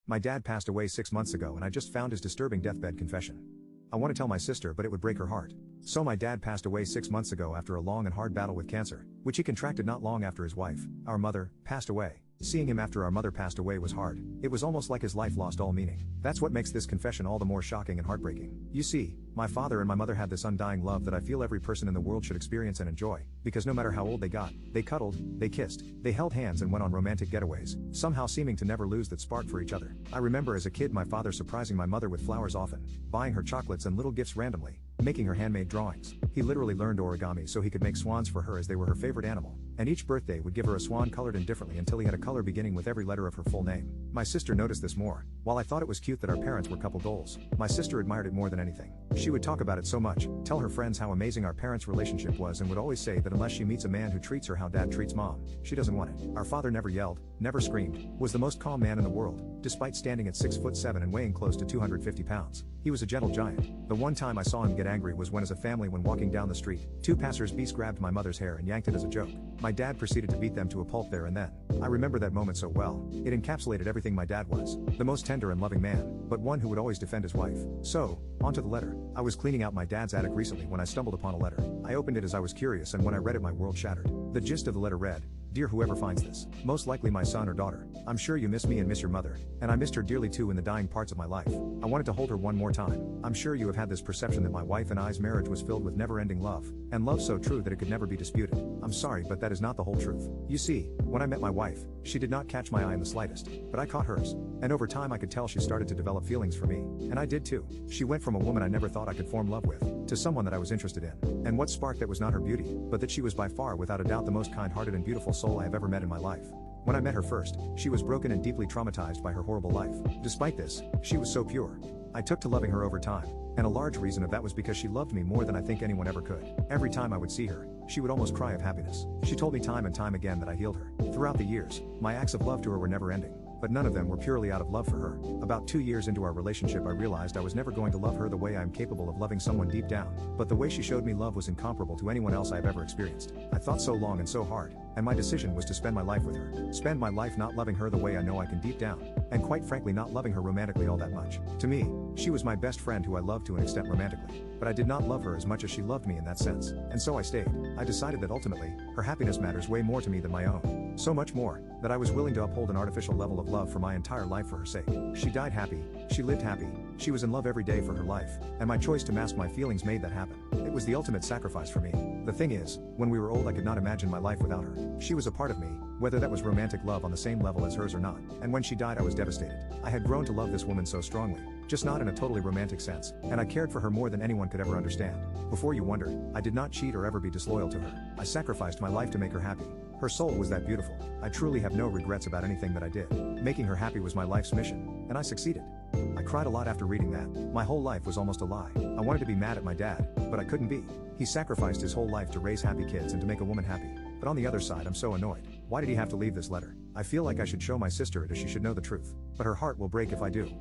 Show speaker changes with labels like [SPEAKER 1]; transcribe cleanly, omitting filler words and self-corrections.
[SPEAKER 1] My dad passed away 6 months ago and I just found his disturbing deathbed confession. I want to tell my sister, but it would break her heart. So my dad passed away 6 months ago after a long and hard battle with cancer, which he contracted not long after his wife, our mother, passed away. Seeing him after our mother passed away was hard. It was almost like his life lost all meaning. That's what makes this confession all the more shocking and heartbreaking. You see, my father and my mother had this undying love that I feel every person in the world should experience and enjoy, because no matter how old they got, they cuddled, they kissed, they held hands and went on romantic getaways, somehow seeming to never lose that spark for each other. I remember as a kid my father surprising my mother with flowers often, buying her chocolates and little gifts randomly, making her handmade drawings. He literally learned origami so he could make swans for her as they were her favorite animal, and each birthday would give her a swan colored indifferently until he had a color beginning with every letter of her full name. My sister noticed this more. While I thought it was cute that our parents were couple goals, my sister admired it more than anything. She would talk about it so much, tell her friends how amazing our parents' relationship was, and would always say that unless she meets a man who treats her how dad treats mom, she doesn't want it. Our father never yelled, never screamed, was the most calm man in the world, despite standing at 6'7" and weighing close to 250 pounds. He was a gentle giant. The one time I saw him get angry was when, as a family, when walking down the street, two passers-by grabbed my mother's hair and yanked it as a joke. My dad proceeded to beat them to a pulp there and then. I remember that moment so well. It encapsulated everything my dad was. The most tender and loving man, but one who would always defend his wife. So, onto the letter. I was cleaning out my dad's attic recently when I stumbled upon a letter. I opened it as I was curious, and when I read it my world shattered. The gist of the letter read, "Dear whoever finds this, most likely my son or daughter, I'm sure you miss me and miss your mother, and I missed her dearly too in the dying parts of my life. I wanted to hold her one more time. I'm sure you have had this perception that my wife and I's marriage was filled with never-ending love, and love so true that it could never be disputed. I'm sorry, but that is not the whole truth. You see, when I met my wife, she did not catch my eye in the slightest, but I caught hers, and over time I could tell she started to develop feelings for me, and I did too. She went from a woman I never thought I could form love with, to someone that I was interested in. And what sparked that was not her beauty, but that she was by far without a doubt the most kind-hearted and beautiful soul I have ever met in my life. When I met her first, she was broken and deeply traumatized by her horrible life. Despite this, she was so pure. I took to loving her over time, and a large reason of that was because she loved me more than I think anyone ever could. Every time I would see her, she would almost cry of happiness. She told me time and time again that I healed her. Throughout the years, my acts of love to her were never ending, but none of them were purely out of love for her. About 2 years into our relationship I realized I was never going to love her the way I am capable of loving someone deep down, but the way she showed me love was incomparable to anyone else I have ever experienced. I thought so long and so hard, and my decision was to spend my life with her. Spend my life not loving her the way I know I can deep down, and quite frankly not loving her romantically all that much. To me, she was my best friend who I loved to an extent romantically, but I did not love her as much as she loved me in that sense, and so I stayed. I decided that ultimately, her happiness matters way more to me than my own. So much more, that I was willing to uphold an artificial level of love for my entire life for her sake. She died happy, she lived happy, she was in love every day for her life, and my choice to mask my feelings made that happen. It was the ultimate sacrifice for me. The thing is, when we were old I could not imagine my life without her. She was a part of me, whether that was romantic love on the same level as hers or not, and when she died I was devastated. I had grown to love this woman so strongly, just not in a totally romantic sense, and I cared for her more than anyone could ever understand. Before you wonder, I did not cheat or ever be disloyal to her. I sacrificed my life to make her happy. Her soul was that beautiful. I truly have no regrets about anything that I did. Making her happy was my life's mission, and I succeeded. I cried a lot after reading that. My whole life was almost a lie. I wanted to be mad at my dad, but I couldn't be. He sacrificed his whole life to raise happy kids and to make a woman happy. But on the other side I'm so annoyed. Why did he have to leave this letter? I feel like I should show my sister it, as she should know the truth. But her heart will break if I do.